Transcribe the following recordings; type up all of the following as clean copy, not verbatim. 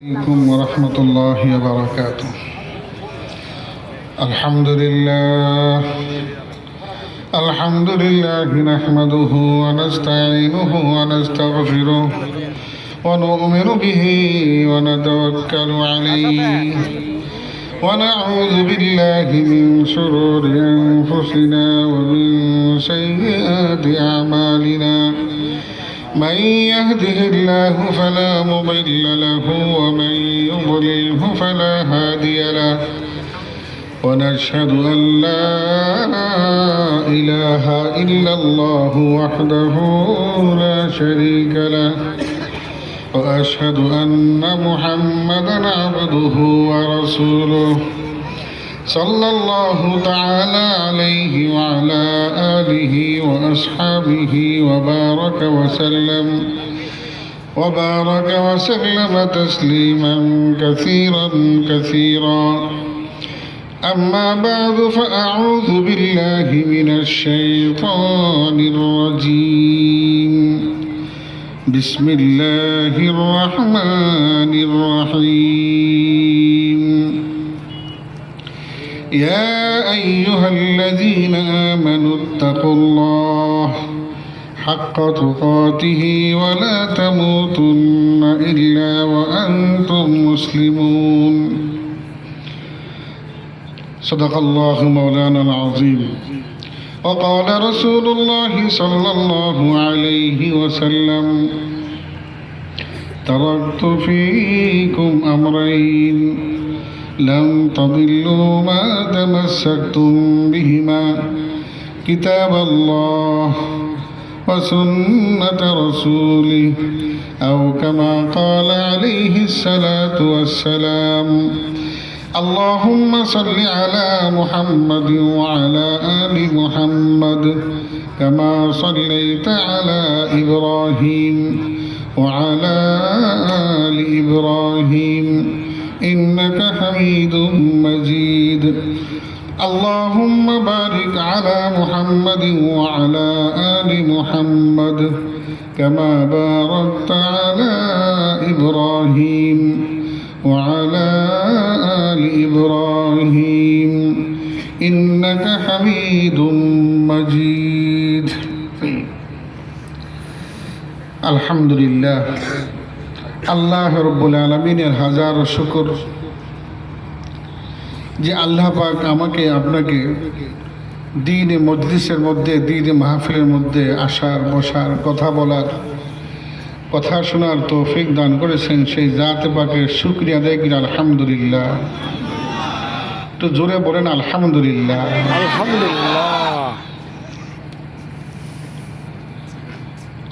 عليكم ورحمة الله وبركاته. الحمد لله نحمده ونستعينه ونستغفره ونؤمن به ونتوكل عليه ونعوذ بالله من شرور أنفسنا ومن سيئات أعمالنا. من يهده الله فلا مضل له ومن يضلله فلا هادي له. ونشهد أن لا إله إلا الله وحده لا شريك له. وأشهد أن محمدا عبده ورسوله صلى الله تعالى عليه وعلى آله وأصحابه وبارك وسلم تسليما كثيرا. أما بعد فأعوذ بالله من الشيطان الرجيم. بسم الله الرحمن الرحيم. يا أيها الذين آمنوا اتقوا الله حق تقاته ولا تموتن إلا وأنتم مسلمون. صدق الله مولانا العظيم. وقال رسول الله صلى الله عليه وسلم: تركت فيكم أمرين لن تضلوا ما تمسكتم بهما كتاب الله وسنة رسوله أو كما قال عليه الصلاة والسلام. اللهم صل على محمد وعلى آل محمد كما صليت على إبراهيم وعلى آل إبراهيم إنك حميد مجيد. اللهم بارك على محمد وعلى آل محمد كما باركت على إبراهيم وعلى آل إبراهيم إنك حميد مجيد. الحمد لله। আল্লাহ রব্বুল আলামিনের হাজার শুকর যে আল্লাহ পাক আমাকে আপনাকে দ্বীনে মজলিসের মধ্যে, দ্বীনে মাহফিলের মধ্যে আসার, বসার, কথা বলার, কথা শোনার তৌফিক দান করেছেন। সেই জাতে পাকের শুকরিয়া আদায় করি আলহামদুলিল্লাহ। তো জোরে বলেন আলহামদুলিল্লাহ। আলহামদুলিল্লাহ।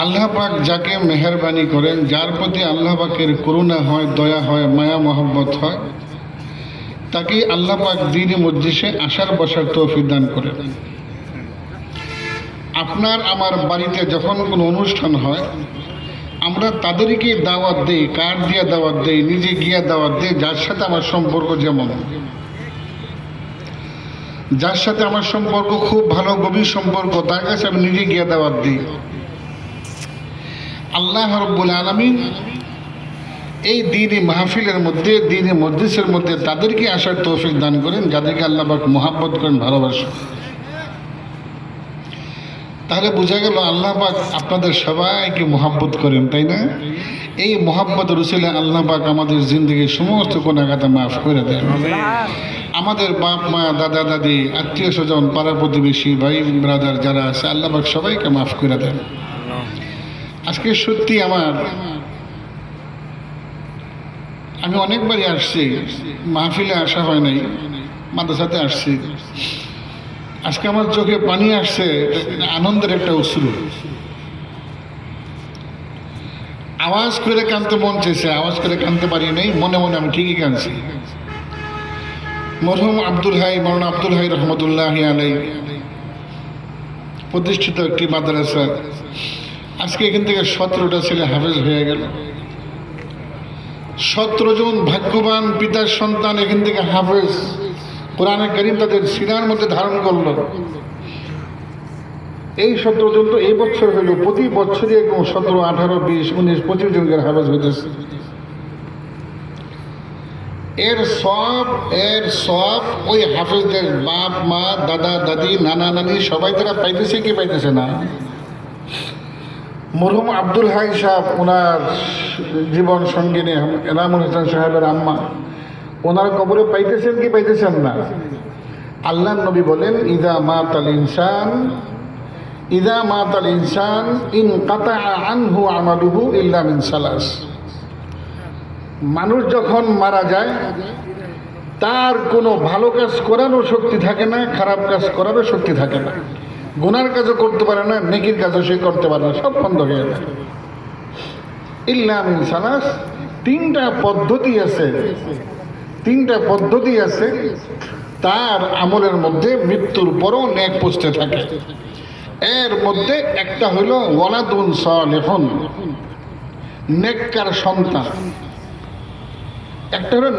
আল্লাহ পাক যাকে মেহেরবানি করেন, যার প্রতি আল্লাহ পাকের করুণা হয়, দয়া হয়, মায়া মহব্বত হয়, তাকে আল্লাহ পাক দ্বীনে মজলিসে আসার বসার তৌফিক দান করেন। আপনার আমার বাড়িতে যখন কোনো অনুষ্ঠান হয়, আমরা তাদেরকে দাওয়াত দেই। কার্ড দিয়ে দাওয়াত দেই, নিজে গিয়ে দাওয়াত দেই। যার সাথে আমার সম্পর্ক যেমন, যার সাথে আমার সম্পর্ক খুব ভালো, গভীর সম্পর্ক, তার কাছে আমি নিজে গিয়ে দাওয়াত দিই। আল্লাহ রাব্বুল আলামিন এই দ্বীনে মাহফিলের মধ্যে, দ্বীনে মজলিসের মধ্যে তাদেরকে আসার তৌফিক দান করেন যাদেরকে আল্লাহ পাক মহাব্বত করেন, ভালোবাসেন। তাহলে বোঝা গেল আল্লাহ পাক আপনাদের সবাইকে মহাব্বত করেন, তাই না? এই মহাব্বত রসিলে আল্লাহ পাক আমাদের জিন্দগির সমস্ত গুনাহগাতা মাফ করে দেন। আমাদের বাপ মা, দাদা দাদি, আত্মীয় স্বজন, পাড়া প্রতিবেশী, ভাই ব্রাদার যারা আছে, আল্লাহ পাক সবাইকে মাফ করে দেন। আজকে সত্যি আমি অনেকবারই আসছি, মাহফিলে আসা হয় নাই, মাদ্রাসাতে আসছি। আজকে আমার চোখে পানি আসছে, আনন্দের একটা অশ্রু। আওয়াজ করে কাঁদতে মন চেয়েছে, আওয়াজ করে কাঁদতে পারি নাই, মনে মনে আমি ঠিকই কাঁদছি। মরহুম মৌলানা আব্দুল হাই রহমতুল্লাহ আলাই প্রতিষ্ঠিত একটি মাদ্রাসা, আজকে এখান থেকে 17টা ছেলে হাফেজ হয়ে গেল। 17 জন ভাগ্যবান পিতার সন্তান এখান থেকে হাফেজ, কোরআনে কারীম তাদের সিনার মধ্যে ধারণ করলো। এই 17 জন তো এই বছর হইল, প্রতি বছরই এরকম 17, 18, 20, 19, 25 জন করে হাফেজ হইতেছে। এর সব ওই হাফেজদের বাপ মা দাদা দাদি নানা নানি সবাই তারা পাইতেছে কি পাইতেছে না? মরহুম আব্দুল হাই সাহেব, ওনার জীবন সঙ্গিনী এনামুল হাসান সাহেবের আম্মা, ওনার কবরে পাইতেছেন কি পাইতেছেন না? আল্লাহ নবী বলেন, ইদা মাতাল ইনসান ইন কাতা আনহু আমালুহু ইল্লা মিন সালাস। মানুষ যখন মারা যায় তার কোনো ভালো কাজ করারও শক্তি থাকে না, খারাপ কাজ করারও শক্তি থাকে না, গুনার কাজও করতে পারে না, নেকির কাজও সে করতে পারে না, সব বন্ধ হয়ে যায়। ইল্লা মিন সালাস, তিনটা পদ্ধতি আছে তার আমলের মধ্যে মৃত্যুর পরও নেক পৌঁছতে থাকে। এর মধ্যে একটা হইল ওয়ালাদুন সালিহুন, নেককার সন্তান। একটা হলো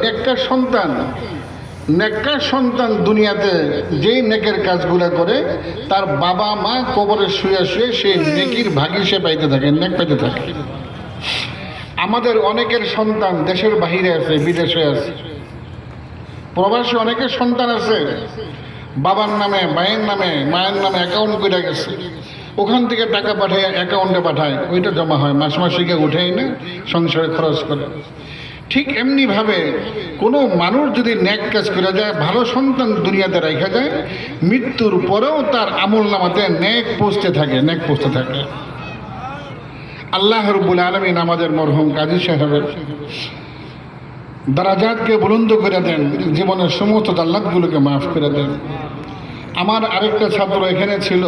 নেককার সন্তান দুনিয়াতে যেই নেকের কাজগুলো করে তার বাবা মা কবরে শুয়ে সেই নেকির ভাগী সে পাইতে থাকে, নেক পাইতে থাকে। আমাদের অনেকের সন্তান দেশের বাহিরে আছে, বিদেশে আছে, প্রবাসী অনেকের সন্তান আছে, বাবার নামে ভাইয়ের নামে মায়ের নামে অ্যাকাউন্ট করে গেছে, ওখান থেকে টাকা পাঠায় অ্যাকাউন্টে পাঠায়, ওইটা জমা হয়, মাসে উঠেই না সংসারে খরচ করে। ঠিক এমনিভাবে কোনো মানুষ যদি নেক কাজ করে যায়, ভালো সন্তান দুনিয়াতে রেখে যায়, মৃত্যুর পরেও তার আমল নামাতে নেক পৌঁছতে থাকে। আল্লাহ রাব্বুল আলামিন আমাদের মরহুম কাজী সাহেবের দারাজাতকে বুলন্দ করে দেন, জীবনের সমস্ত জান্নাতগুলোকে মাফ করে দেন। আমার আরেকটা ছাত্র এখানে ছিল,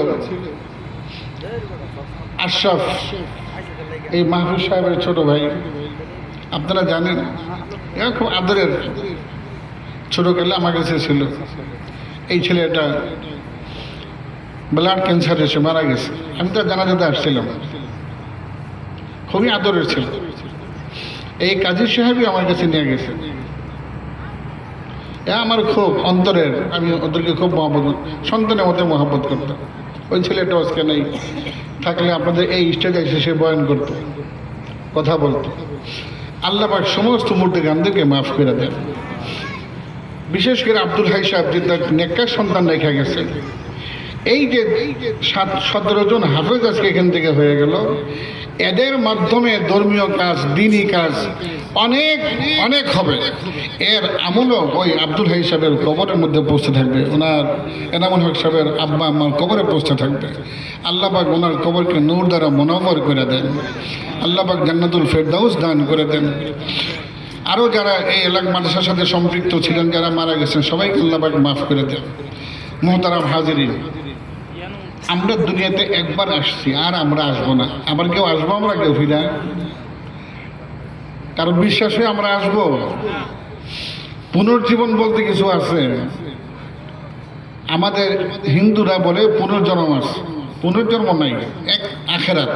আশরাফ, এই মাহফুজ সাহেবের ছোট ভাই, আপনারা জানেন, এরা খুব আদরের, ছোটকালে আমার কাছে ছিল। এই ছেলেটা ব্লাড ক্যান্সারে এসে মারা গেছে, আমি তো জানাজাতে আসছিলাম, খুবই আদরের ছিল। এই কাজী সাহেবই আমার কাছে নিয়ে গেছে, আমার খুব অন্তরের, আমি ওদেরকে খুব মহব্বত, সন্তানের মধ্যে মহব্বত করতাম। ওই ছেলেটা আজকে নেই, থাকলে আপনাদের এই স্টেজে এসে সে বয়ান করতো, কথা বলতো। আল্লাহ পাক সমস্ত মূর্তিগানদেরকে মাফ করে দেন। বিশেষ করে আব্দুল হাই সাহেব যে তার নেককার সন্তান রেখে গেছে, এই যে 17 জন হাফেজ আজকে এখান থেকে হয়ে গেল, এদের মাধ্যমে ধর্মীয় কাজ, দ্বীনি কাজ অনেক হবে। এর আমলও ওই আব্দুল হাই সাহেবের কবরের মধ্যে পৌঁছে থাকবে, ওনার এনামুল হক সাহেবের আব্বা আম্মার কবরে পৌঁছে থাকবে। আল্লাহ পাক ওনার কবরকে নূর দ্বারা মুনাওয়ার করে দেন, আল্লাহ পাক জান্নাতুল ফেরদাউস দান করে দেন। আরও যারা এই এলাকা মাদ্রাসার সাথে সম্পৃক্ত ছিলেন, যারা মারা গেছেন, সবাইকে আল্লাহ পাক মাফ করে দেন। মুহতারাম হাজিরিন, আমরা দুনিয়াতে একবার আসছি, আর আমরা আসবো না। আবার কেউ আসবো আমরা, কেউ ফিরা, কারণ বিশ্বাস হয়ে আমরা আসবো? পুনর্জীবন বলতে কিছু আছে। আমাদের হিন্দুরা বলে পুনর্জন্ম আছে, পুনর্জন্ম নাই, এক আখেরাত,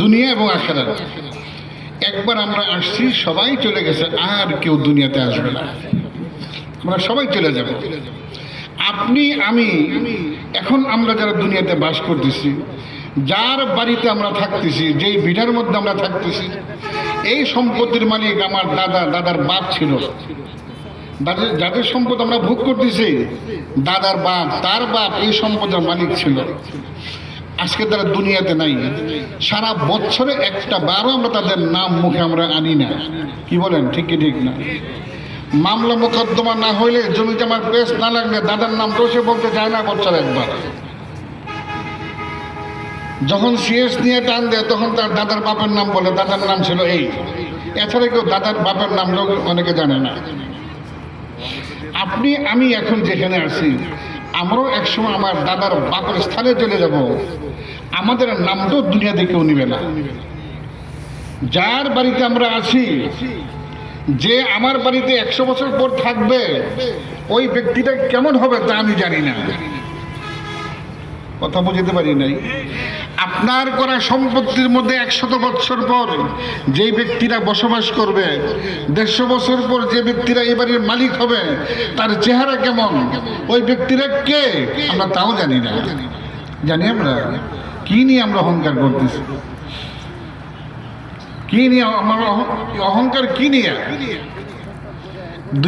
দুনিয়া এবং আখেরাত। একবার আমরা আসছি, সবাই চলে গেছে, আর কেউ দুনিয়াতে আসবে না, আমরা সবাই চলে যাব। আপনি আমি, এখন আমরা যারা দুনিয়াতে বাস করতেছি, যার বাড়িতে আমরা থাকতেছি, যেই ভিটার মধ্যে আমরা থাকতেছি, এই সম্পত্তির মালিক আমার দাদার বাপ ছিল। যাদের সম্পদ আমরা ভোগ করতেছি, দাদার বাপ, তার বাপ এই সম্পদের মালিক ছিল। আজকে তারা দুনিয়াতে নাই। সারা বছরে একটা বারও আমরা তাদের নাম মুখে আমরা আনি না। কি বলেন, ঠিক কি ঠিক না? মামলা মোকদ্দমা না হইলে, জমি জমার পেশ না লাগলে দাদার নাম তো সে বলতে চায় না বছরে একবার। যখন সিএস নিয়ে টান দেয়, তখন তার দাদার বাপের নাম বলে, দাদার নাম ছিল এই। এছাড়া কেউ দাদার বাপের নাম অনেকে জানে না। আপনি আমি এখন যেখানে আছি, আমরাও একসময় আমার দাদার বাপের স্থানে চলে যাব, আমাদের নামটাও দুনিয়াতে কেউ নিবে না। যার বাড়িতে আমরা আছি, যে আমার বাড়িতে 100 বছর পর থাকবে, ওই ব্যক্তিটা কেমন হবে তা আমি জানি না। কথা বুঝতে পারি নাই? আপনার করা সম্পত্তির মধ্যে 100 বছর পর যে ব্যক্তিরা বসবাস করবে, 150 বছর পর যে ব্যক্তিরা এই বাড়ির মালিক হবে, তার চেহারা কেমন, ওই ব্যক্তিরা কে, আমরা তাও জানি না। জানি আমরা কি নিয়ে আমরা অহংকার করতেছি, কি নিয়ে আমার অহংকার, কি নিয়ে?